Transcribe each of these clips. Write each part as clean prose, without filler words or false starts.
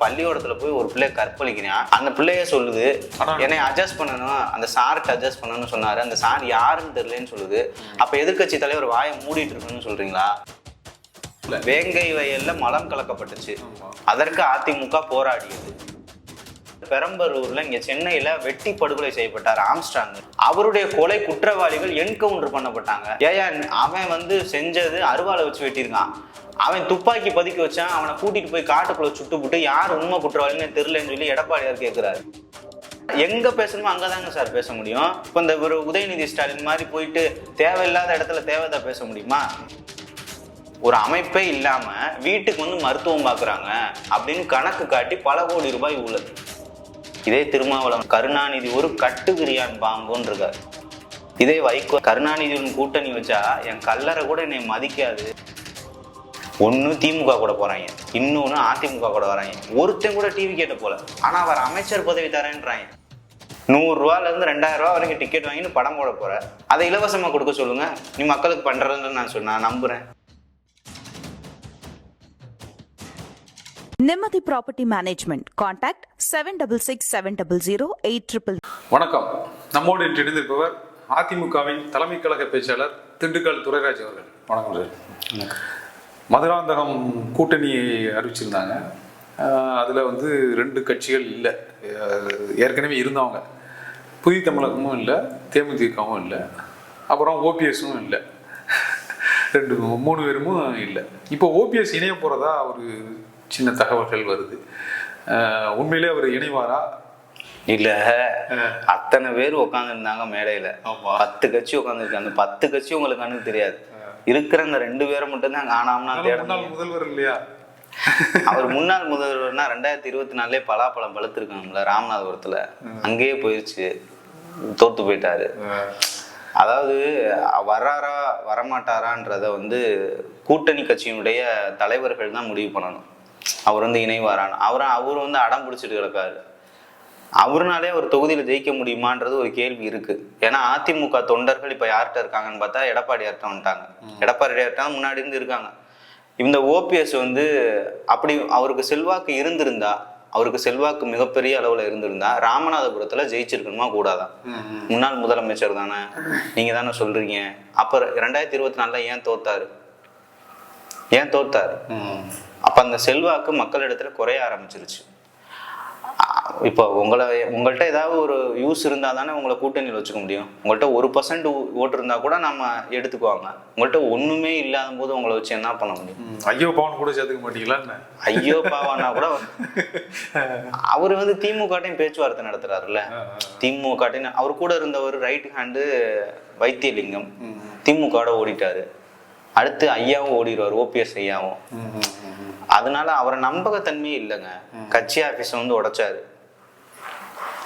பள்ளியோடத்துல போய் ஒரு பிள்ளைய கற்பழிக்கிறான். அந்த பிள்ளைய சொல்லுது என்னை அட்ஜஸ்ட் பண்ணணும், அந்த சார்கிட்ட அட்ஜஸ்ட் பண்ணணும்னு சொன்னாரு. அந்த சார் யாருன்னு தெரியலன்னு சொல்லுது. அப்ப எதிர்கட்சி தலைவர் வாயை மூடிட்டு இருக்குன்னு சொல்றீங்களா? வேங்கை வயல்ல மலம் கலக்கப்பட்டுச்சு, அதற்கு அதிமுக போராடியது. பெரம்பலூர்ல இங்க சென்னையில வெட்டி படுகொலை செய்யப்பட்டார் ஆம்ஸ்ட்ராங். அவருடைய கொலை குற்றவாளிகள் என்கவுண்டர் பண்ணப்பட்டாங்க. ஏன் அவன் செஞ்சது அருவாளை வச்சு வெட்டியிருக்கான். அவன் துப்பாக்கி பதுக்கி வச்சான். அவனை கூட்டிட்டு போய் காட்டுக்குள்ள சுட்டு போட்டு யார் உண்மை குற்றவாளின்னு தெரியலன்னு சொல்லி எடப்பாடியார் கேட்கிறாரு. எங்க பேசணுமோ அங்கதாங்க சார் பேச முடியும். இப்ப இந்த ஒரு உதயநிதி ஸ்டாலின் மாதிரி போயிட்டு தேவையில்லாத இடத்துல தேவைதான் பேச முடியுமா? ஒரு அமைப்பே இல்லாம வீட்டுக்கு மருத்துவம் பாக்குறாங்க அப்படின்னு கணக்கு காட்டி பல கோடி ரூபாய் உள்ளது. இதே திருமாவளவன் கருணாநிதி ஒரு கட்டுகிரியான் பாம்புன்னு இருக்காரு. இதே வைகோ கருணாநிதியுடன் கூட்டணி வச்சா என் கல்லறை கூட என்னை மதிக்காது. ஒன்னு திமுக கூட போறாங்க, இன்னொன்னு அதிமுக கூட வராங்க. ஒருத்தன் கூட டிவி கேட்ட போல, ஆனா அவர் அமைச்சர் பதவி தரேன்றாங்க. 100 ரூபாயில இருந்து 2000 ரூபாய் வரைக்கும் டிக்கெட் வாங்கிட்டு படம் போட போற. அதை இலவசமா கொடுக்க சொல்லுங்க. நீ மக்களுக்கு பண்றதுன்னு நான் நம்புறேன். நிம்மதி ப்ராப்பர்ட்டி மேனேஜ்மெண்ட். கான்டாக்ட் 7667008800. வணக்கம். நம்மோடு இன்று இணைந்திருப்பவர் அதிமுகவின் தலைமை கழக பேச்சாளர் திண்டுக்கல் துரைராஜ் அவர்கள். வணக்கம் சார். மதுராந்தகம் கூட்டணியை அறிவிச்சிருந்தாங்க. அதில் 2 கட்சிகள் இல்லை, ஏற்கனவே இருந்தவங்க. புதிய தமிழகமும் இல்லை, தேமுதிகவும் இல்லை, அப்புறம் ஓபிஎஸும் இல்லை. 3 பேரும் இல்லை. இப்போ ஓபிஎஸ் இணைய போகிறதா ஒரு சின்ன தகவல்கள் வருது. உண்மையிலே அவர் இணைவாரா? இல்ல, அத்தனை பேர் உட்காந்துருந்தாங்க மேடையில. 10 கட்சி உட்காந்துருக்கு. அந்த 10 கட்சி உங்களுக்கு கண்ணுக்கு தெரியாது. இருக்கிற அந்த 2 பேரை மட்டும் தான் காணாமனா தேடணும். முதல்வர் இல்லையா? அவர் முன்னாள் முதல்வர்னா 2024 பலாப்பழம் பழுத்திருக்காங்கல்ல ராமநாதபுரத்துல, அங்கேயே போயிடுச்சு, தோத்து போயிட்டாரு. அதாவது வராரா வரமாட்டாரான்றத கூட்டணி கட்சியினுடைய தலைவர்கள் தான் முடிவு பண்ணணும். அவர் இணைவாரான்னு. அவர் அடம் பிடிச்சிட்டு கிடக்காரு. அவருனாலே ஒரு தொகுதியில ஜெயிக்க முடியுமான்றது ஒரு கேள்வி இருக்கு. ஏன்னா அதிமுக தொண்டர்கள் இப்ப யார்கிட்ட இருக்காங்கன்னு பார்த்தா எடப்பாடியார்ட்ட வந்துட்டாங்க. எடப்பாடியார்ட்ட முன்னாடி இருந்து இருக்காங்க. இந்த ஓபிஎஸ் அப்படி அவருக்கு செல்வாக்கு இருந்திருந்தா, அவருக்கு செல்வாக்கு மிகப்பெரிய அளவுல இருந்திருந்தா ராமநாதபுரத்துல ஜெயிச்சிருக்கணுமா கூடாதான்? முன்னாள் முதலமைச்சர் தானே, நீங்க தானே சொல்றீங்க. அப்ப 2024 ஏன் தோத்தாரு? அப்ப அந்த செல்வாக்கு மக்களிடத்துல குறைய ஆரம்பிச்சிருச்சு. இப்போ உங்கள்கிட்ட ஏதாவது ஒரு யூஸ் இருந்தா தானே உங்களை கூட்டணியில் வச்சுக்க முடியும். உங்கள்கிட்ட 1% ஓட்டு இருந்தா கூட நம்ம எடுத்துக்குவாங்க. உங்கள்கிட்ட ஒண்ணுமே இல்லாத போது உங்களை வச்சு என்ன பண்ண முடியும்? ஐயோ பாவன் கூட சேர்த்துக்க மாட்டீங்களா? ஐயோ பாவானா கூட அவரு திமுகட்டையும் பேச்சுவார்த்தை நடத்துறாருல்ல. திமுகட்டையும் அவர் கூட இருந்தவர் ரைட் ஹேண்டு வைத்தியலிங்கம் திமுக ஓடிட்டாரு. அடுத்து ஐயாவும் ஓடிடுவார், ஓபிஎஸ் ஐயாவும். அதனால அவரை நம்பகத்தன்மையே இல்லைங்க. கட்சி ஆபீஸ உடைச்சாரு,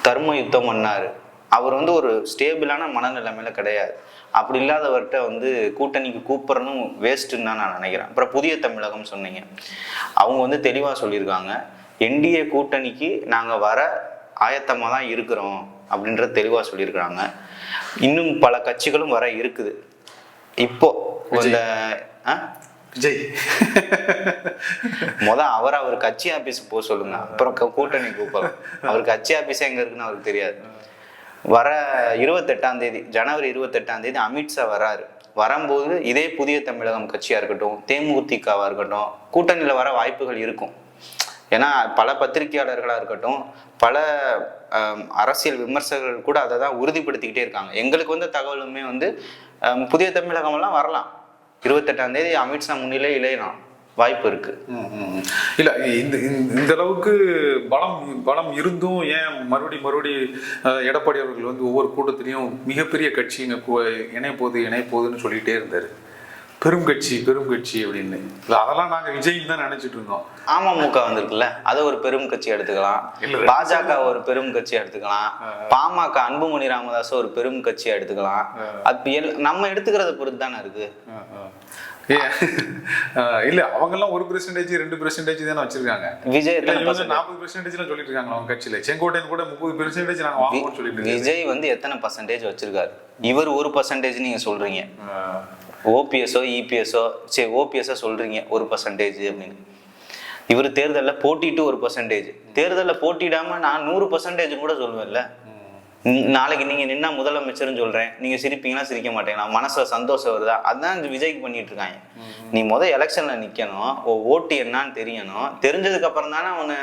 தர்ம யுத்தம் பண்ணாரு. அவர் ஒரு ஸ்டேபிளான மனநிலைமையில கிடையாது. அப்படி இல்லாதவர்கிட்ட கூட்டணிக்கு கூப்பிடணும் வேஸ்ட்டுன்னு தான் நான் நினைக்கிறேன். அப்புறம் புதிய தமிழகம் சொன்னீங்க, அவங்க தெளிவா சொல்லியிருக்காங்க, என்டிஏ கூட்டணிக்கு நாங்க வர ஆயத்தமா தான் இருக்கிறோம் அப்படின்றத தெளிவா சொல்லியிருக்கிறாங்க. இன்னும் பல கட்சிகளும் வர இருக்குது. இப்போ விஜய் அவர் கட்சி ஆபீஸ் போக சொல்லுங்க, அப்புறம் கூட்டணி கூப்பிடலாம். அவர் கட்சி ஆபீஸ் எங்க இருக்குன்னு அவருக்கு தெரியாது. வர 28ஆம் தேதி, ஜனவரி 28ஆம் தேதி அமித்ஷா வராரு. வரும்போது இதே புதிய தமிழகம் கட்சியா இருக்கட்டும், தேமுதிகவா இருக்கட்டும், கூட்டணியில வர வாய்ப்புகள் இருக்கும். ஏன்னா பல பத்திரிகையாளர்களா இருக்கட்டும், பல அரசியல் விமர்சகர்கள் கூட அதை தான் உறுதிப்படுத்திக்கிட்டே இருக்காங்க. எங்களுக்கு தகவலுமே புதிய தமிழகம் எல்லாம் வரலாம். 28ஆம் தேதி அமித்ஷா முன்னிலை இளையலாம் வாய்ப்பு இருக்கு. இல்ல இந்த அளவுக்கு பலம் இருந்தும் ஏன் மறுபடி எடப்பாடி அவர்கள் ஒவ்வொரு கூட்டத்திலையும் மிகப்பெரிய கட்சி இணைய போகுதுன்னு சொல்லிட்டே இருந்தாரு. பெரும் கட்சி அப்படின்னு. அதெல்லாம் நாங்க விஜய் தான் நினைச்சிட்டு இருந்தோம். அமமுக வந்திருக்குல்ல, அதை ஒரு பெரும் கட்சி எடுத்துக்கலாம். பாஜக ஒரு பெரும் கட்சி எடுத்துக்கலாம். பாமக அன்புமணி ராமதாஸ் ஒரு பெரும் கட்சியா எடுத்துக்கலாம். அது நம்ம எடுத்துக்கிறத பொறுத்து தானே இருக்கு. இல்ல அவங்க எல்லாம் 1% 2% தானே வச்சிருக்காங்க. விஜய் 40% சொல்லிட்டு இருக்காங்க அவங்க கட்சியில. செங்கோட்டையன் கூட 30% நாங்க வாங்குவோம்னு சொல்லிட்டு. விஜய் எத்தனை பர்சன்டேஜ் வச்சிருக்காரு? இவர் 1% நீங்க சொல்றீங்க. ஓபிஎஸ்ஓ இபிஎஸ்ஓ ஓபிஎஸ்ஓ சொல்றீங்க 1% அப்படின்னு. இவர் தேர்தலில் போட்டிட்டு ஒரு பர்சன்டேஜ், தேர்தலில் போட்டிடாம நான் 100% கூட சொல்லுவேன்ல. நாளைக்கு நீங்க நின்னா முதலமைச்சர்னு சொல்றேன், நீங்க சிரிப்பீங்களா சிரிக்க மாட்டீங்களா, மனசுல சந்தோஷம் வருதா? அதுதான் இந்த விஜய்க்கு பண்ணிட்டு இருக்காங்க. நீ எலெக்ஷன்ல நிக்கணும், ஓட்டு என்னன்னு தெரியணும், தெரிஞ்சதுக்கு அப்புறம் தானே அவனை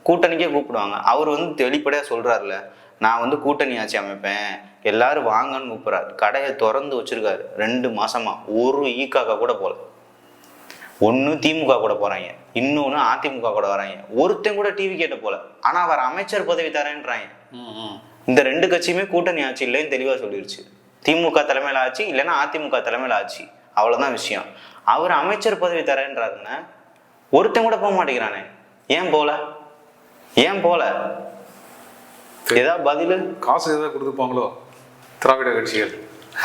கூட்டணிக்கே கூப்பிடுவாங்க. அவர் வெளிப்படையா சொல்றாருல, நான் கூட்டணி ஆட்சி அமைப்பேன், எல்லாரும் வாங்கன்னு கூப்பிடுறாரு. கடையை திறந்து வச்சிருக்காரு 2 மாசமா, ஒரு ஈக்காக்கா கூட போல. ஒன்னு திமுக கூட போறாங்க, இன்னொன்னு அதிமுக கூட வராங்க. ஒருத்தன் கூட டிவி கேட்ட போல. ஆனா அவர் அமைச்சர் பதவி தரேன்றாங்க. இந்த 2 கட்சியுமே கூட்டணி ஆட்சி இல்லைன்னு தெளிவா சொல்லிருச்சு. திமுக தலைமையில ஆட்சி, இல்லைன்னா அதிமுக தலைமையில ஆட்சி, அவ்வளவுதான் விஷயம். அவர் அமைச்சர் பதவி தரேன்றாருன்னா ஒருத்தன் கூட போக மாட்டேங்கிறானே. ஏன் போல? ஏதாவது பதிலு? காசு ஏதாவது கொடுத்துப்பாங்களோ திராவிட கட்சிகள்?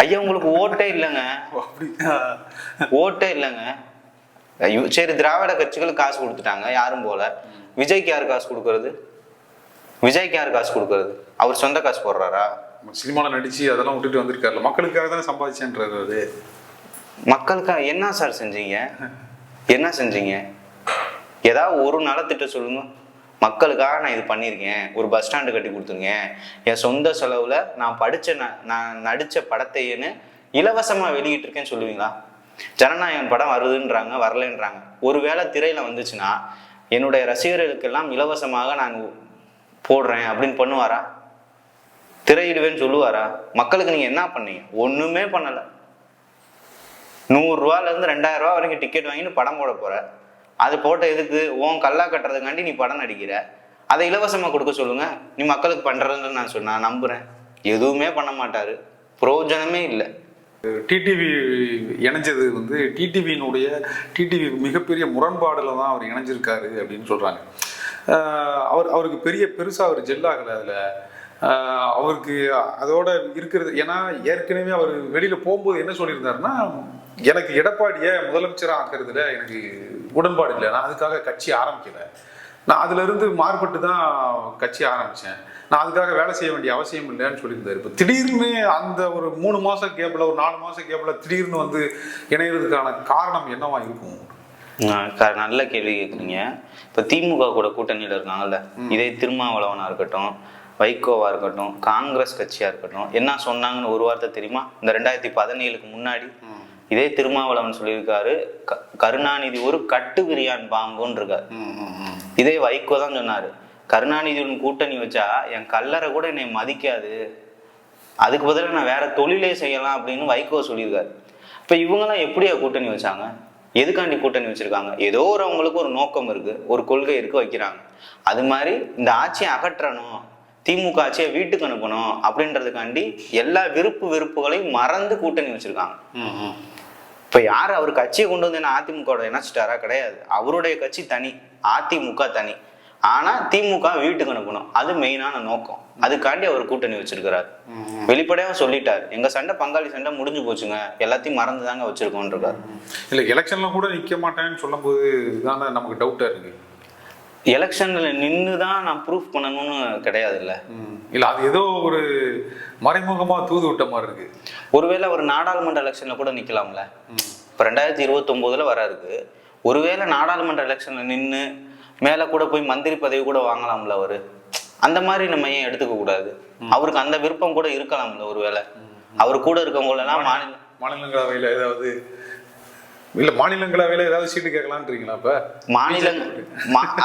ஐயா உங்களுக்கு ஓட்டே இல்லைங்க. ஓட்டே இல்லைங்க. சரி, திராவிட கட்சிகளுக்கு காசு கொடுத்துட்டாங்க, யாரும் போல. விஜய்க்கு யாரு காசு கொடுக்கறது? அவர் சொந்த காசு போடுறாரா? சினிமாவில் நடிச்சு அதெல்லாம் விட்டுட்டு வந்திருக்காருல, மக்களுக்காக தானே சம்பாதிச்சேன்றது. மக்களுக்காக என்ன சார் செஞ்சீங்க? ஏதாவது ஒரு நலத்திட்டம் சொல்லுங்க. மக்களுக்காக நான் இது பண்ணியிருக்கேன், ஒரு பஸ் ஸ்டாண்டு கட்டி கொடுத்துருக்கேன், என் சொந்த செலவுல நான் நடிச்ச படத்தைன்னு இலவசமா வெளியிட்டு இருக்கேன்னு சொல்லுவீங்களா? ஜனநாயகன் படம் வருதுன்றாங்க, வரலன்றாங்க. ஒருவேளை திரையில வந்துச்சுன்னா என்னுடைய ரசிகர்களுக்கெல்லாம் இலவசமாக நான் போடுறேன் அப்படின்னு பண்ணுவாரா? திரையிடுவேன்னு சொல்லுவாரா? மக்களுக்கு நீங்க என்ன பண்ணீங்க? ஒண்ணுமே பண்ணல. 100 ரூபாயில இருந்து 2000 ரூபாய் வரைக்கும் டிக்கெட் வாங்கிட்டு படம் போட போற. அது போட்ட எதுக்கு? உன் கல்லா கட்டுறதுக்காண்டி நீ படம் நடிக்கிற. அதை இலவசமா கொடுக்க சொல்லுங்க, நீ மக்களுக்கு பண்றதுன்னு நான் நம்புறேன். எதுவுமே பண்ண மாட்டாரு, பிரயோஜனமே இல்லை. டிடிவி இணைஞ்சது டிடிவி மிகப்பெரிய முரண்பாடுல தான் அவர் இணைஞ்சிருக்காரு அப்படின்னு சொல்றாங்க. அவருக்கு பெருசா அவர் ஜெல்லாகல. அதுல அவருக்கு அதோட இருக்கிறது. ஏன்னா ஏற்கனவே அவர் வெளியில போகும்போது என்ன சொல்லியிருந்தாருன்னா, எனக்கு எடப்பாடியை முதலமைச்சராக ஆக்குறதுல எனக்கு உடன்பாடு இல்லை, நான் அதுக்காக கட்சி ஆரம்பிக்கல, நான் அதுல இருந்து மாறுபட்டு தான் கட்சி ஆரம்பிச்சேன், நான் அதுக்காக வேலை செய்ய வேண்டிய அவசியம் இல்லைன்னு சொல்லியிருந்தாரு. இப்போ திடீர்னு அந்த ஒரு 3 மாசம் கேப்ல, ஒரு 4 மாசம் கேப்ல திடீர்னு இணையறதுக்கான காரணம் என்னவா இருக்கும்? நல்ல கேள்வி கேட்குறீங்க. இப்போ திமுக கூட கூட்டணியில் இருக்காங்கல்ல, இதே திருமாவளவனா இருக்கட்டும், வைகோவா இருக்கட்டும், காங்கிரஸ் கட்சியா இருக்கட்டும், என்ன சொன்னாங்கன்னு ஒரு வார்த்தை தெரியுமா? இந்த 2017க்கு முன்னாடி இதே திருமாவளவன் சொல்லியிருக்காரு, கருணாநிதி ஒரு கட்டு விரியான் பாம்புன்னு இருக்காரு. இதே வைகோ தான் சொன்னாரு, கருணாநிதியுடன் கூட்டணி வச்சா என் கல்லறை கூட என்னை மதிக்காது, அதுக்கு பதிலாக நான் வேற தொழிலே செய்யலாம் அப்படின்னு வைகோ சொல்லியிருக்காரு. இப்ப இவங்கெல்லாம் எப்படியா கூட்டணி வச்சாங்க? எதுக்காண்டி கூட்டணி வச்சிருக்காங்க? ஏதோ அவங்களுக்கு ஒரு நோக்கம் இருக்கு, ஒரு கொள்கை இருக்கு, வைக்கிறாங்க. அது மாதிரி இந்த ஆட்சியை அகற்றணும், திமுக ஆட்சியை வீட்டுக்கு அனுப்பணும் அப்படின்றதுக்காண்டி எல்லா வெறுப்புகளையும் மறந்து கூட்டணி வச்சிருக்காங்க. இப்ப யாரு அவர் கட்சியை கொண்டு வந்து என்ன அதிமுக இணைச்சிட்டாரா? கிடையாது. அவருடைய கட்சி தனி, அதிமுக தனி. ஆனா திமுக வீட்டுக்கு அனுப்பணும், அது மெயினான நோக்கம். அதுக்காண்டி அவர் கூட்டணி வச்சிருக்கிறார். வெளிப்படையாக சொல்லிட்டார், எங்க சண்டை பங்காளி சண்டை முடிஞ்சு போச்சுங்க, எல்லாத்தையும் மறந்துதாங்க வச்சிருக்கோம் இருக்காரு. இல்ல எலெக்ஷன்ல கூட நிக்க மாட்டேன்னு சொல்லும் போது தானே நமக்கு டவுட்டா இருக்கு. எலெக்ஷன்ல நின்றுதான் நான் ப்ரூஃப் பண்ணணும்னு கிடையாது இல்ல. அது ஏதோ ஒரு மறைமுகமா தூது விட்ட மாதிரி இருக்கு. ஒருவேளை ஒரு நாடாளுமன்ற எலெக்ஷன்ல கூட நிக்கலாம்ல. இப்ப 2029 வர இருக்கு. ஒருவேளை நாடாளுமன்ற எலெக்ஷன்ல நின்று மேல கூட போய் மந்திரி பதவி கூட வாங்கலாம்ல அவரு. அந்த மாதிரி நம்ம ஏன் எடுத்துக்க கூடாது? அவருக்கு அந்த விருப்பம் கூட இருக்கலாம்ல. ஒருவேளை அவர் கூட இருக்கவங்க எல்லாம் மாநிலங்களவையில ஏதாவது மாநிலங்களவையில ஏதாவது சீட்டு கேட்கலான்றீங்களா? இப்ப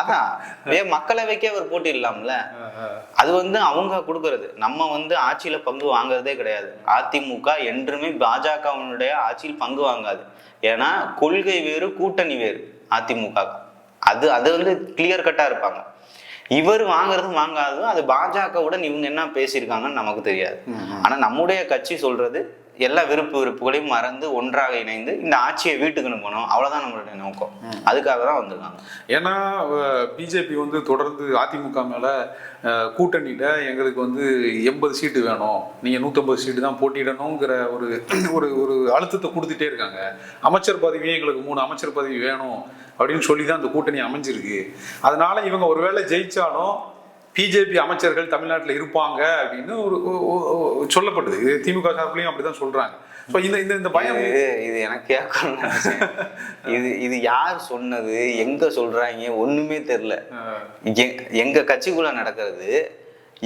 அதான் மக்களவைக்கே அவர் போட்டிடலாம்ல. அது அவங்க கொடுக்கறது. நம்ம ஆட்சியில பங்கு வாங்குறதே கிடையாது. அதிமுக என்றுமே பாஜகவினுடைய ஆட்சியில் பங்கு வாங்காது. ஏன்னா கொள்கை வேறு, கூட்டணி வேறு. அதிமுக அது கிளியர் கட்டா இருப்பாங்க. இவர் வாங்குறதும் வாங்காததும் அது பாஜகவுடன் இவங்க என்ன பேசியிருக்காங்கன்னு நமக்கு தெரியாது. ஆனா நம்முடைய கட்சி சொல்றது எல்லா விருப்புகளையும் மறந்து ஒன்றாக இணைந்து இந்த ஆட்சியை வீட்டுக்கு அனுப்பணும், அவ்வளவுதான் நம்மளுடைய நோக்கம். அதுக்காக தான் வந்திருக்காங்க. ஏன்னா பிஜேபி தொடர்ந்து அதிமுக மேல கூட்டணியில எங்களுக்கு 80 சீட்டு வேணும், நீங்க 150 சீட்டு தான் போட்டியிடணுங்கிற ஒரு ஒரு அழுத்தத்தை கொடுத்துட்டே இருக்காங்க. அமைச்சர் பதவியே எங்களுக்கு 3 அமைச்சர் பதவி வேணும் அப்படின்னு சொல்லி தான் அந்த கூட்டணி அமைஞ்சிருக்கு. அதனால இவங்க ஒருவேளை ஜெயிச்சாலும் பிஜேபி அமைச்சர்கள் தமிழ்நாட்டில் இருப்பாங்க அப்படின்னு ஒரு சொல்லப்படுது. திமுக சார்பிலையும் அப்படிதான் சொல்றாங்க. ஸோ இந்த இந்த இந்த பயம் இது எனக்கு கேட்கணும்னு நினைச்சேன். இது யார் சொன்னது, எங்க சொல்றாங்க, ஒண்ணுமே தெரியல. எங்க கட்சிக்குள்ள நடக்கிறது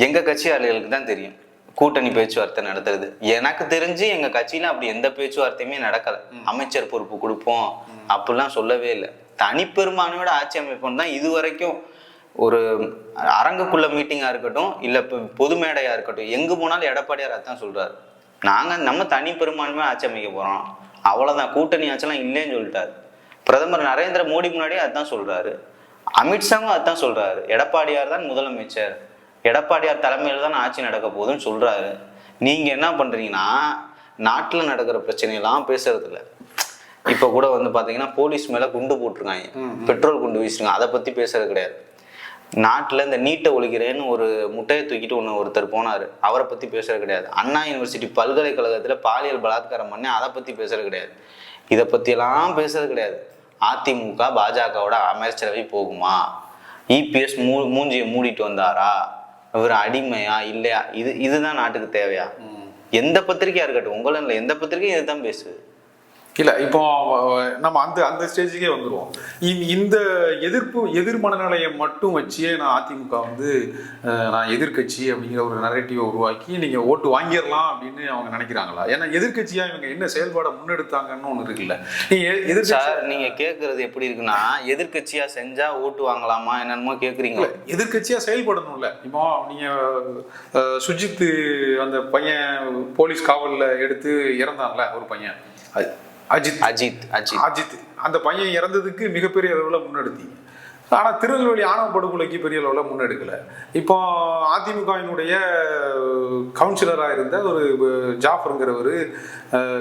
எங்க கட்சி ஆளுகளுக்கு தான் தெரியும். கூட்டணி பேச்சுவார்த்தை நடத்துறது எனக்கு தெரிஞ்சு எங்க கட்சியில அப்படி எந்த பேச்சுவார்த்தையுமே நடக்கல. அமைச்சர் பொறுப்பு கொடுப்போம் அப்படிலாம் சொல்லவே இல்லை. தனிப்பெரும்பான்மையோட ஆட்சி அமைப்போம் தான் இது வரைக்கும். ஒரு அரங்குக்குள்ள மீட்டிங்கா இருக்கட்டும், இல்ல பொது மேடையா இருக்கட்டும், எங்க போனாலும் எடப்பாடியார் அதான் சொல்றாரு, நம்ம தனி பெரும்பான்மையா ஆட்சி அமைக்க போறோம், அவ்வளவுதான், கூட்டணி ஆட்சியெல்லாம் இல்லைன்னு சொல்லிட்டாரு. பிரதமர் நரேந்திர மோடி முன்னாடியே அதுதான் சொல்றாரு. அமித்ஷாவும் அதுதான் சொல்றாரு. எடப்பாடியார் தான் முதலமைச்சர், எடப்பாடியார் தலைமையில் தான் ஆட்சி நடக்க போகுதுன்னு சொல்றாரு. நீங்க என்ன பண்றீங்கன்னா, நாட்டுல நடக்கிற பிரச்சனையெல்லாம் பேசுறது இல்லை. இப்ப கூட வந்து பாத்தீங்கன்னா போலீஸ் மேல குண்டு போட்டிருக்காங்க, பெட்ரோல் குண்டு வீசுறாங்க, அதை பத்தி பேசுறது கிடையாது. நாட்டில் இந்த நீட்டை ஒழிக்கிறேன்னு ஒரு முட்டையை தூக்கிட்டு ஒருத்தர் போனார், அவரை பற்றி பேசுறது கிடையாது. அண்ணா யூனிவர்சிட்டி பல்கலைக்கழகத்தில் பாலியல் பலாத்காரம் பண்ணி அதை பற்றி பேசுறது கிடையாது. இதை பற்றியெல்லாம் பேசுறது கிடையாது. அதிமுக பாஜகவோட அமைச்சரவை போகுமா, இபிஎஸ் மூஞ்சியை மூடிட்டு வந்தாரா, இவர் அடிமையா இல்லையா, இதுதான் நாட்டுக்கு தேவையா? எந்த பத்திரிகையா இருக்கட்டும், உங்களும் எந்த பத்திரிகையும் இதுதான் பேசுது. இல்லை, இப்போ நம்ம அந்த ஸ்டேஜுக்கே வந்துடுவோம். இந்த எதிர் மனநிலையை மட்டும் வச்சே நான் அதிமுக வந்து நான் எதிர்கட்சி அப்படிங்கிற ஒரு நரேட்டிவை உருவாக்கி நீங்கள் ஓட்டு வாங்கிடலாம் அப்படின்னு அவங்க நினைக்கிறாங்களா? ஏன்னா எதிர்கட்சியாக இவங்க என்ன செயல்பாடை முன்னெடுத்தாங்கன்னு ஒன்று இருக்குல்ல. நீங்கள் கேட்குறது எப்படி இருக்குன்னா, எதிர்கட்சியாக செஞ்சால் ஓட்டு வாங்கலாமா என்னென்னமோ கேட்குறீங்களா? எதிர்கட்சியாக செயல்படணும்ல. இப்போ நீங்கள் சுஜித் அந்த பையன் போலீஸ் காவலில் எடுத்து இறந்தான்ல ஒரு பையன், அஜித் அந்த பையன் இறந்ததுக்கு மிகப்பெரிய அளவில் முன்னெடுத்தீங்க. ஆனால் திருநெல்வேலி ஆணவ படுகொலைக்கு பெரிய அளவில் முன்னெடுக்கலை. இப்போ அதிமுகவினுடைய கவுன்சிலராக இருந்த ஒரு ஜாஃபருங்கிறவர்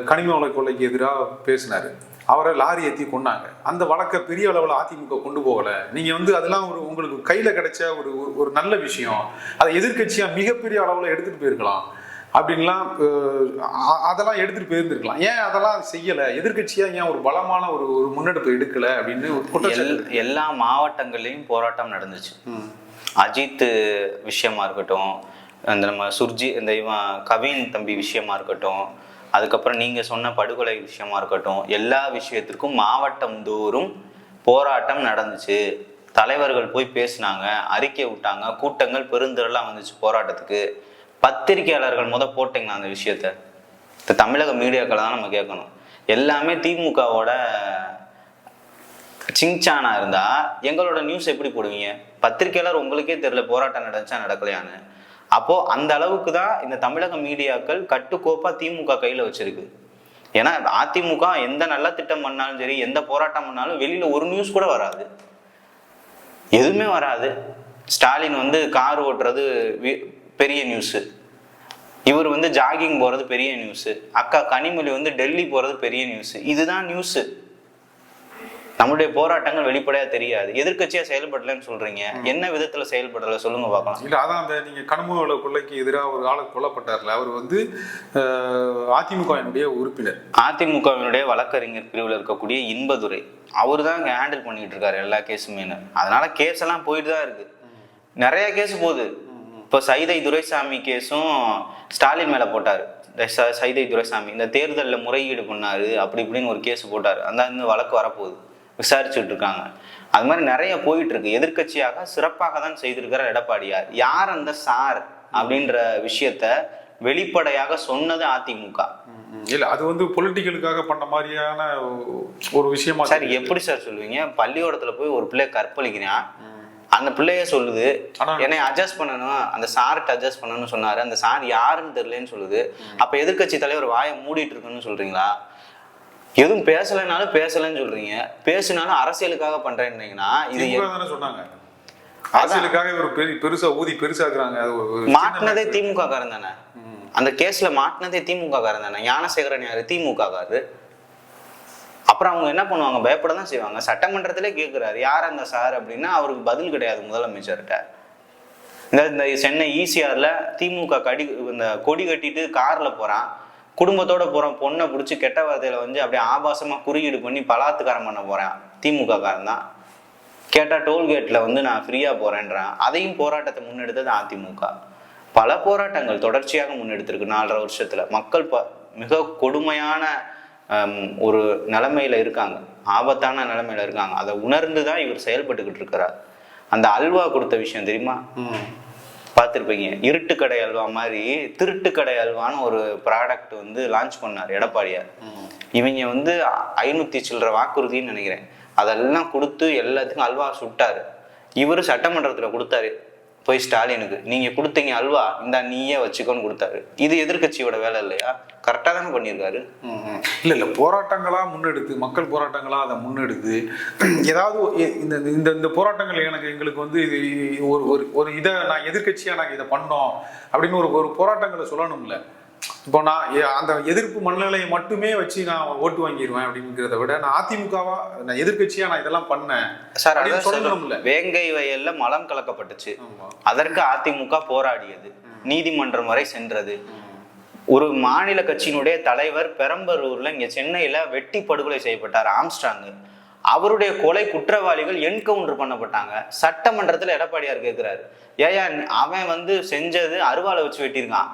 கனிம வள கொலைக்கு எதிராக பேசினார். அவரை லாரி ஏற்றி கொண்டாங்க. அந்த வழக்கை பெரிய அளவில் அதிமுக கொண்டு போகலை. நீங்கள் வந்து அதெல்லாம் உங்களுக்கு கையில் கிடைச்ச ஒரு நல்ல விஷயம், அதை எதிர்கட்சியாக மிகப்பெரிய அளவில் எடுத்துகிட்டு போயிருக்கலாம் அப்படின்லாம், அதெல்லாம் எடுத்துட்டு போயிருந்துருக்கலாம். ஏன் அதெல்லாம் செய்யலை? எதிர்கட்சியா ஏன் ஒரு பலமான ஒரு முன்னெடுப்பு எடுக்கலை அப்படின்னு எல்லா மாவட்டங்கள்லையும் போராட்டம் நடந்துச்சு. அஜித் விஷயமா இருக்கட்டும், அந்த நம்ம இந்த இவன் கவின் தம்பி விஷயமா இருக்கட்டும், அதுக்கப்புறம் நீங்க சொன்ன படுகொலை விஷயமா இருக்கட்டும், எல்லா விஷயத்திற்கும் மாவட்டம் தோறும் போராட்டம் நடந்துச்சு. தலைவர்கள் போய் பேசினாங்க, அறிக்கை விட்டாங்க, கூட்டங்கள் பெருந்திரளாக வந்துச்சு போராட்டத்துக்கு. பத்திரிகையாளர்கள் போட்டீங்களா அந்த விஷயத்த? இந்த தமிழக மீடியாக்களை தான் நம்ம கேட்கணும். எல்லாமே திமுகவோட சிங்சானா இருந்தா எங்களோட நியூஸ் எப்படி போடுவீங்க? பத்திரிகையாளர் உங்களுக்கே தெரியல போராட்டம் நடந்துச்சா நடக்கலையான்னு. அப்போ அந்த அளவுக்கு தான் இந்த தமிழக மீடியாக்கள் கட்டுக்கோப்பா திமுக கையில வச்சிருக்கு. ஏன்னா அதிமுக எந்த நல்ல திட்டம் பண்ணாலும் சரி, எந்த போராட்டம் பண்ணாலும் வெளியில ஒரு நியூஸ் கூட வராது, எதுவுமே வராது. ஸ்டாலின் வந்து கார் ஓட்டுறது பெரிய நியூஸு, இவர் வந்து ஜாகிங் போறது பெரிய நியூஸு, அக்கா கனிமொழி வந்து டெல்லி போறது பெரிய நியூஸு. இதுதான் நியூஸு. நம்மளுடைய போராட்டங்கள் வெளிப்படையா தெரியாது. எதிர்கட்சியா செயல்படலன்னு சொல்றீங்க, என்ன விதத்துல செயல்படல சொல்லுங்க பார்க்கலாம். இல்ல, அதான் அந்த நீங்க கனிமொழி கொள்ளைக்கு எதிராக ஒரு ஆளு கொல்லப்பட்டார்ல, அவர் வந்து அதிமுகவினுடைய உறுப்பினர், அதிமுகவினுடைய வழக்கறிஞர் பிரிவில் இருக்கக்கூடிய இன்பதுரை, அவரு தான் இங்க ஹேண்டில் பண்ணிட்டு இருக்காரு எல்லா கேஸுமே. அதனால கேஸ் எல்லாம் போயிட்டு தான் இருக்கு, நிறைய கேஸ் போகுது. இப்போ சைதை துரைசாமி கேஸும் ஸ்டாலின் மேலே போட்டார். சைதை துரைசாமி இந்த தேர்தலில் முறையீடு பண்ணாரு அப்படி இப்படின்னு ஒரு கேஸ் போட்டார். அந்த வழக்கு வரப்போகுது, விசாரிச்சுட்டு இருக்காங்க. அது மாதிரி நிறைய போயிட்டு இருக்கு. எதிர்கட்சியாக சிறப்பாக தான் செய்திருக்கிறார் எடப்பாடியார். யார் அந்த சார் அப்படின்ற விஷயத்த வெளிப்படையாக சொன்னது அதிமுக. இல்ல, அது வந்து பொலிட்டிக்கலுக்காக பண்ண மாதிரியான ஒரு விஷயமா. சார் எப்படி சார் சொல்லுவீங்க? பள்ளிக்கூடத்துல போய் ஒரு பிள்ளை கற்பழிக்கிறான், அந்த பிள்ளைய சொல்லுது என்னை அட்ஜஸ்ட் பண்ணணும், அந்த சார்கிட்ட அட்ஜஸ்ட் பண்ணணும்னு சொன்னாரு, அந்த சார் யாருன்னு தெரியலன்னு சொல்லுது. அப்ப எதிர்கட்சி தலைவர் வாயை மூடிட்டு இருக்குன்னு சொல்றீங்களா? எதுவும் பேசலைனாலும் பேசலன்னு சொல்றீங்க, பேசினாலும் அரசியலுக்காக பண்றேன்னீங்கன்னா இது சொன்னாங்க. அரசியலுக்காக ஒரு பெருசா ஊதி பெருசாக்குறாங்க. மாட்டினதே திமுக காரன் தானே, அந்த கேஸ்ல மாட்டினதே திமுக காரன் தானே. ஞானசேகரன் யாரு? திமுக காரு. அப்புறம் அவங்க என்ன பண்ணுவாங்க? பயப்பட தான் செய்வாங்க. சட்டமன்றத்திலே கேட்கிறாரு யார் அந்த சார் அப்படின்னா அவருக்கு பதில் கிடையாது முதலமைச்சர்கிட்ட. இந்த சென்னை ஈசிஆர்ல திமுக இந்த கொடி கட்டிட்டு கார்ல போறான், குடும்பத்தோட போறான், பொண்ணை பிடிச்சி கெட்ட வார்த்தையில வந்து அப்படியே ஆபாசமா குறியீடு பண்ணி பலாத்காரம் பண்ண போறேன் திமுக காரன் தான். கேட்டா டோல்கேட்ல வந்து நான் ஃப்ரீயா போறேன்றான். அதையும் போராட்டத்தை முன்னெடுத்தது அதிமுக. பல போராட்டங்கள் தொடர்ச்சியாக முன்னெடுத்திருக்கு 4.5 வருஷத்துல. மக்கள் மிக கொடுமையான ஒரு நிலைமையில இருக்காங்க, ஆபத்தான நிலைமையில இருக்காங்க. அதை உணர்ந்து தான் இவர் செயல்பட்டுக்கிட்டு இருக்கிறார். அந்த அல்வா கொடுத்த விஷயம் தெரியுமா? பார்த்துருப்பீங்க. இருட்டு கடை அல்வா மாதிரி திருட்டு கடை அல்வான்னு ஒரு ப்ராடக்ட் வந்து லான்ச் பண்ணார் எடப்பாடியார். இவங்க வந்து 500 சில்லற வாக்குறுதின்னு நினைக்கிறேன், அதெல்லாம் கொடுத்து எல்லாத்துக்கும் அல்வா சுட்டாரு. இவரு சட்டமன்றத்தில் கொடுத்தாரு போய் ஸ்டாலினுக்கு, நீங்க கொடுத்தீங்க அல்வா, இந்த நீயே வச்சுக்கோன்னு கொடுத்தாரு. இது எதிர்கட்சியோட வேலை இல்லையா? கரெக்டாக தானே பண்ணியிருக்காரு. இல்லை போராட்டங்களா முன்னெடுத்து, மக்கள் போராட்டங்களா அதை முன்னெடுத்து ஏதாவது இந்த இந்த இந்த போராட்டங்கள் எங்களுக்கு வந்து இது ஒரு இதை நான் எதிர்கட்சியா நாங்கள் இதை பண்ணோம் அப்படின்னு ஒரு போராட்டங்களை சொல்லணும்ல. இப்போ நான் அந்த எதிர்ப்பு மனநிலையை மட்டுமே வச்சு நான் ஓட்டு வாங்கிடுவேன் அப்படிங்கிறத விட, நான் அதிமுகவா நான் எதிர்கட்சியா நான் இதெல்லாம் பண்ணேன் சார். வேங்கை வயல்ல மலம் கலக்கப்பட்டுச்சு, அதற்கு அதிமுக போராடியது, நீதிமன்றம் வரை சென்றது. ஒரு மாநில கட்சியினுடைய தலைவர் பெரம்பலூர்ல இங்க சென்னையில வெட்டி படுகொலை செய்யப்பட்டார் ஆம்ஸ்ட்ராங். அவருடைய கொலை குற்றவாளிகள் என்கவுண்டர் பண்ணப்பட்டாங்க. சட்டமன்றத்துல எடப்பாடியார் கேட்கிறாரு, ஏயா அவன் வந்து செஞ்சது அருவாளை வச்சு வெட்டியிருக்கான்,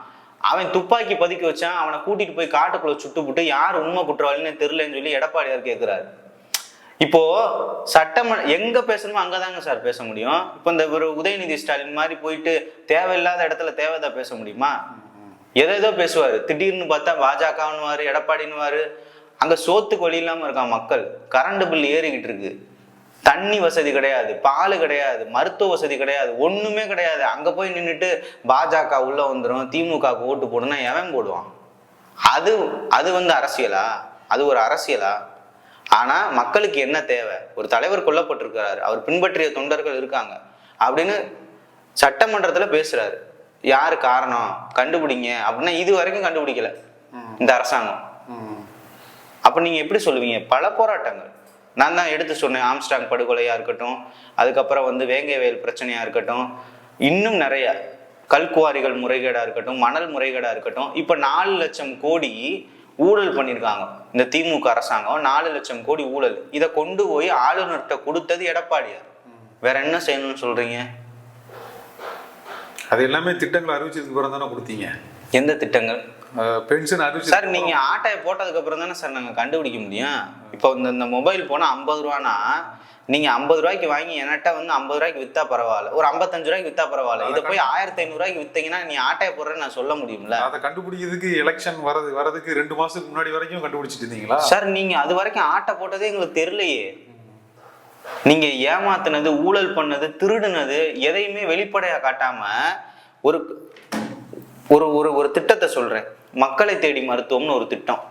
அவன் துப்பாக்கி பதுக்கி வச்சான், அவனை கூட்டிட்டு போய் காட்டுக்குள்ள சுட்டுப்புட்டு யார் உண்மை குற்றவாளின்னு தெரியலன்னு சொல்லி எடப்பாடியார் கேட்கிறாரு. இப்போ எங்க பேசணுமோ அங்கதாங்க சார் பேச முடியும். இப்போ இந்த ஒரு உதயநிதி ஸ்டாலின் மாதிரி போயிட்டு தேவையில்லாத இடத்துல தேவைதான் பேச முடியுமா? எதோ பேசுவாரு, திடீர்னு பார்த்தா பாஜகன்னுவாரு, எடப்பாடின்னுவாரு. அங்க சோத்துக்கு வழி இல்லாம இருக்கான் மக்கள். கரண்ட் பில் ஏறிக்கிட்டு இருக்கு, தண்ணி வசதி கிடையாது, பால் கிடையாது, மருத்துவ வசதி கிடையாது, ஒண்ணுமே கிடையாது. அங்க போய் நின்றுட்டு பாஜக உள்ள வந்துடும், திமுகவுக்கு ஓட்டு போடுனா எவன் போடுவான்? அது வந்து அரசியலா? அது ஒரு அரசியலா? ஆனா மக்களுக்கு என்ன தேவை? ஒரு தலைவர் கொல்லப்பட்டிருக்கிறாரு, அவர் பின்பற்றிய தொண்டர்கள் இருக்காங்க அப்படின்னு சட்டமன்றத்துல பேசுறாரு. யாரு காரணம் கண்டுபிடிங்க அப்படின்னா இது வரைக்கும் கண்டுபிடிக்கல இந்த அரசாங்கம். அப்ப நீங்க எப்படி சொல்லுவீங்க? பல போராட்டங்கள் நான் தான் எடுத்து சொன்னேன். ஆம்ஸ்ட்ராங் படுகொலையா இருக்கட்டும், அதுக்கப்புறம் வந்து வேங்கை வயல் பிரச்சனையா இருக்கட்டும், இன்னும் நிறைய கல்குவாரிகள் முறைகேடா இருக்கட்டும், மணல் முறைகேடா இருக்கட்டும். இப்ப 4 லட்சம் கோடி ஊழல் பண்ணியிருக்காங்க இந்த திமுக அரசாங்கம். 4 லட்சம் கோடி ஊழல். இதை கொண்டு போய் ஆளுநர்கிட்ட கொடுத்தது எடப்பாடியார். வேற என்ன செய்யணும்னு சொல்றீங்க? அது எல்லாமே திட்டங்கள் அறிவிச்சதுக்கு அப்புறம் தானே கொடுத்தீங்க. எந்த திட்டங்கள்? பென்ஷன் அறிவிச்சு சார். நீங்க ஆட்டையை போட்டதுக்கு அப்புறம் தானே சார் நாங்க கண்டுபிடிக்க முடியும். இப்போ இந்த மொபைல் போனா 50 ரூபானா, நீங்க 50 ரூபாய்க்கு வாங்கி என்கிட்ட வந்து 50 ரூபாய்க்கு வித்தா பரவாயில்ல, ஒரு 55 ரூபாய்க்கு வித்தா பரவாயில்ல. இதை போய் 1500 ரூபாய்க்கு வித்தீங்கன்னா நீ ஆட்டையை போடுறேன்னு நான் சொல்ல முடியும்ல? அதை கண்டுபிடிக்கிறதுக்கு எலெக்ஷன் வரதுக்கு 2 மாசத்துக்கு முன்னாடி வரைக்கும் கண்டுபிடிச்சிட்டு இருந்தீங்களா சார்? நீங்க அது வரைக்கும் ஆட்டை போட்டதே எங்களுக்கு தெரியலையே. நீங்க ஏமாத்துனது, ஊழல் பண்ணது, திருடுனது எதையுமே வெளிப்படையா காட்டாம ஒரு ஒரு ஒரு திட்டத்தை சொல்றேன். மக்களை தேடி மருத்துவம்னு ஒரு திட்டம்.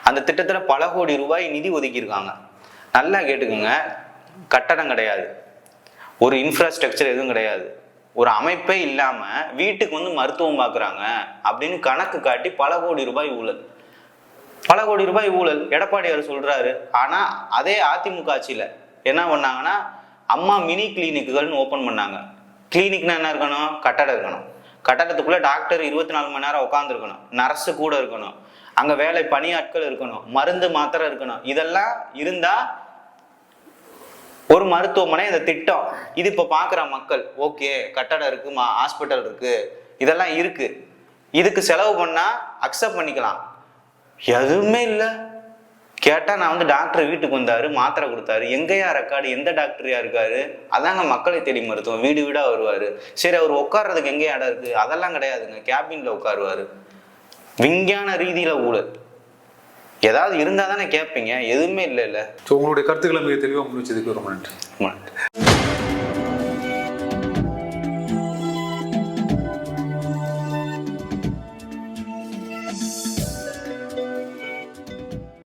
அந்த திட்டத்துல பல கோடி ரூபாய் நிதி ஒதுக்கியிருக்காங்க. நல்லா கேட்டுக்கோங்க. கட்டடம் கிடையாது, ஒரு இன்ஃப்ராஸ்ட்ரக்சர் எதுவும் கிடையாது, ஒரு அமைப்பே இல்லாம வீட்டுக்கு வந்து மருத்துவம் பார்க்குறாங்க அப்படின்னு கணக்கு காட்டி பல கோடி ரூபாய் ஊழல். பல கோடி ரூபாய் ஊழல் எடப்பாடியார் சொல்றாரு. ஆனா அதே அதிமுக ஆட்சியில என்ன பண்ணாங்கன்னா, அம்மா மினி கிளினிக்குகள்னு ஓப்பன் பண்ணாங்க. கிளினிக்னா என்ன இருக்கணும்? கட்டடம் இருக்கணும். கட்டடத்துக்குள்ள டாக்டர் 24 மணி நேரம் உட்காந்துருக்கணும், நர்ஸு கூட இருக்கணும், அங்க வேலை பணியாட்கள் இருக்கணும், மருந்து மாத்திரை இருக்கணும். இதெல்லாம் இருந்தா ஒரு மருத்துவமனை இந்த திட்டம். இது இப்ப பாக்குற மக்கள் ஓகே, கட்டடம் இருக்கு, ஹாஸ்பிட்டல் இருக்கு, இதெல்லாம் இருக்கு, இதுக்கு செலவு பண்ணா அக்செப்ட் பண்ணிக்கலாம். எதுவுமே இல்லை. கேட்டா நான் வந்து டாக்டர் வீட்டுக்கு வந்தாரு, மாத்திரை கொடுத்தாரு. எங்கேயா ரெக்கார்டு? எந்த டாக்டரையா இருக்காரு? அதாங்க மக்களை தேடி மருத்துவம். வீடு வீடா வருவாரு. சரி, அவர் உட்கார்றதுக்கு எங்கேயா இடம் இருக்கு? அதெல்லாம் கிடையாதுங்க, கேபின்ல உட்காருவாரு. விஞ்ஞான ரீதியில ஊழல். ஏதாவது இருந்தா தானே கேட்பீங்க, எதுவுமே இல்லை. உங்களுடைய கருத்துக்களை மிக தெளிவாக முன் வச்சதுக்கு ரொம்ப நன்றி.